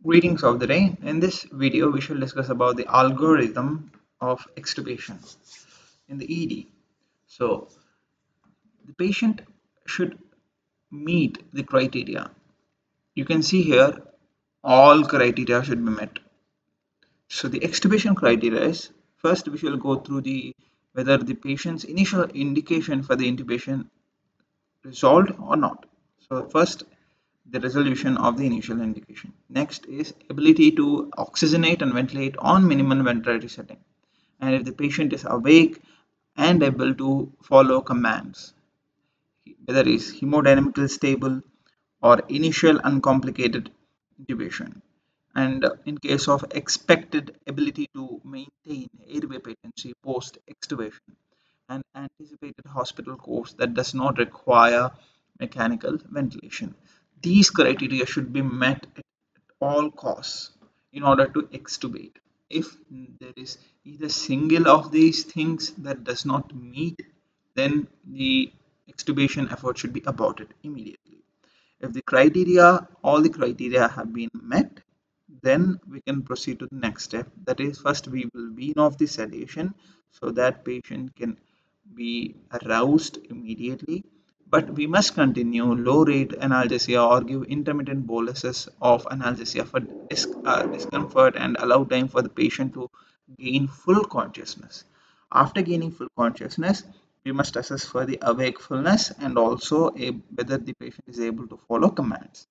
Greetings of the day. In this video, we shall discuss about the algorithm of extubation in the ED. So, the patient should meet the criteria. You can see here all criteria should be met. So, the extubation criteria is first we shall go through the whether the patient's initial indication for the intubation resolved or not. So, first the resolution of the initial indication. Next is ability to oxygenate and ventilate on minimum ventilatory setting. And if the patient is awake and able to follow commands, whether is hemodynamically stable or initial uncomplicated intubation. And in case of expected ability to maintain airway patency post extubation and anticipated hospital course that does not require mechanical ventilation. These criteria should be met at all costs in order to extubate. If there is either single of these things that does not meet, then the extubation effort should be aborted immediately. If the criteria, all the criteria have been met, then we can proceed to the next step. That is, first we will wean off the sedation so that patient can be aroused immediately. But we must continue low rate analgesia or give intermittent boluses of analgesia for discomfort and allow time for the patient to gain full consciousness. After gaining full consciousness, we must assess for the awakefulness and also whether the patient is able to follow commands.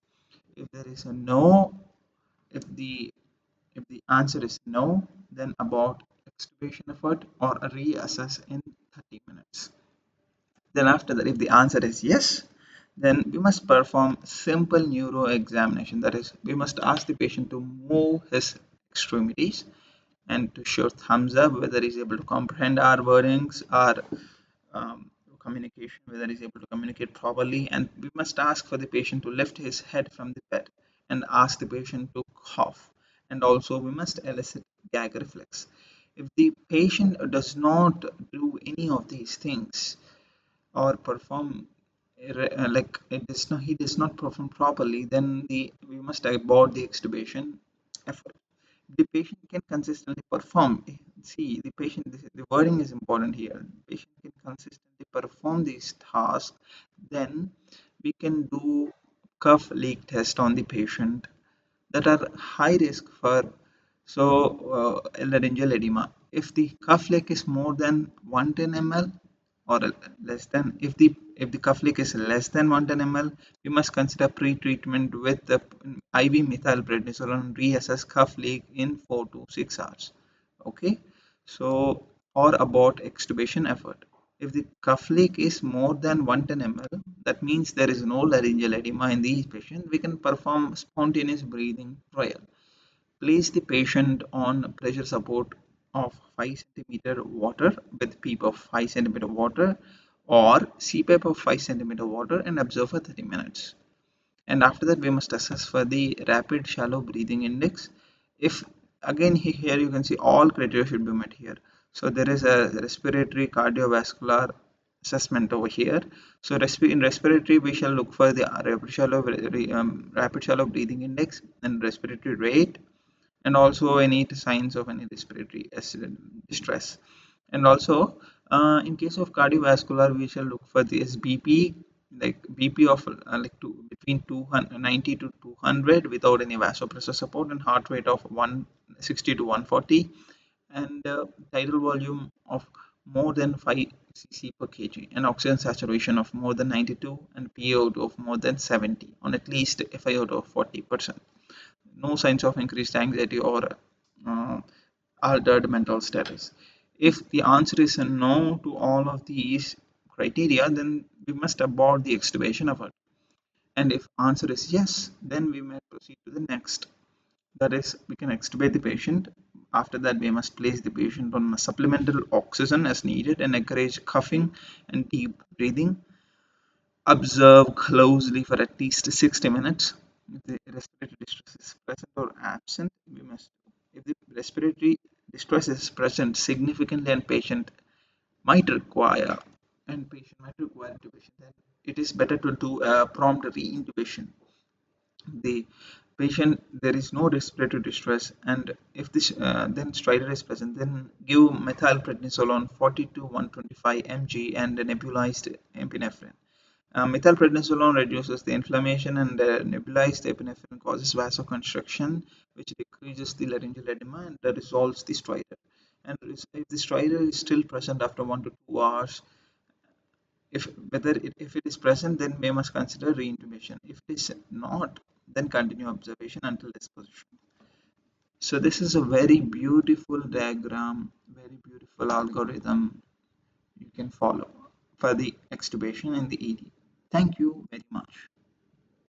If there is a no, if the if the answer is no, then abort extubation effort or reassess in 30 minutes. Then after that, if the answer is yes, then we must perform simple neuro examination. That is, we must ask the patient to move his extremities and to show thumbs up whether he's able to comprehend our wordings, our communication, whether he's able to communicate properly. And we must ask for the patient to lift his head from the bed and ask the patient to cough. And also, we must elicit gag reflex. If the patient does not do any of these things, or perform like he does not perform properly, then we must abort the extubation effort. The patient can consistently perform. See, the patient, the wording is important here. The patient can consistently perform these tasks, then we can do cuff leak test on the patient that are high risk for laryngeal edema. If the cuff length is more than 110 ml or less than, if the cuff length is less than 110 ml, we must consider pre-treatment with the IV methylprednisolone and reassess cuff leak in 4 to 6 hours. Okay, so or about extubation effort. If the cuff leak is more than 110 ml, that means there is no laryngeal edema in these patients. We can perform spontaneous breathing trial. Place the patient on pressure support of 5 centimeter water with PEEP of 5 centimeter water or CPAP of 5 centimeter water and observe for 30 minutes. And after that, we must assess for the rapid shallow breathing index. If again here you can see all criteria should be met here. So there is a respiratory cardiovascular assessment over here. So in respiratory, we shall look for the rapid shallow breathing index and respiratory rate, and also any signs of any respiratory distress. And also in case of cardiovascular, we shall look for this BP, like BP of between 290 to 200 without any vasopressor support, and heart rate of 160 to 140, and tidal volume of more than 5 cc per kg, and oxygen saturation of more than 92, and PaO2 of more than 70 on at least FiO2 of 40%. No signs of increased anxiety or uh, altered mental status. If the answer is a no to all of these criteria, then we must abort the extubation effort. And if answer is yes, then we may proceed to the next. That is, we can extubate the patient. After that, we must place the patient on supplemental oxygen as needed and encourage coughing and deep breathing. Observe closely for at least 60 minutes. If the respiratory distress is present or absent, we must. If the respiratory distress is present significantly and patient might require intubation, then it is better to do a prompt re-intubation. The patient there is no respiratory distress, and if this then stridor is present, then give methylprednisolone 40 to 125 mg and nebulized epinephrine. Methylprednisolone reduces the inflammation, and nebulized epinephrine causes vasoconstriction, which decreases the laryngeal edema and resolves the stridor. And if the stridor is still present after 1 to 2 hours, if it is present, then we must consider reintubation. If it is not, then continue observation until disposition. So this is a very beautiful diagram, very beautiful algorithm you can follow for the extubation in the ED. Thank you very much.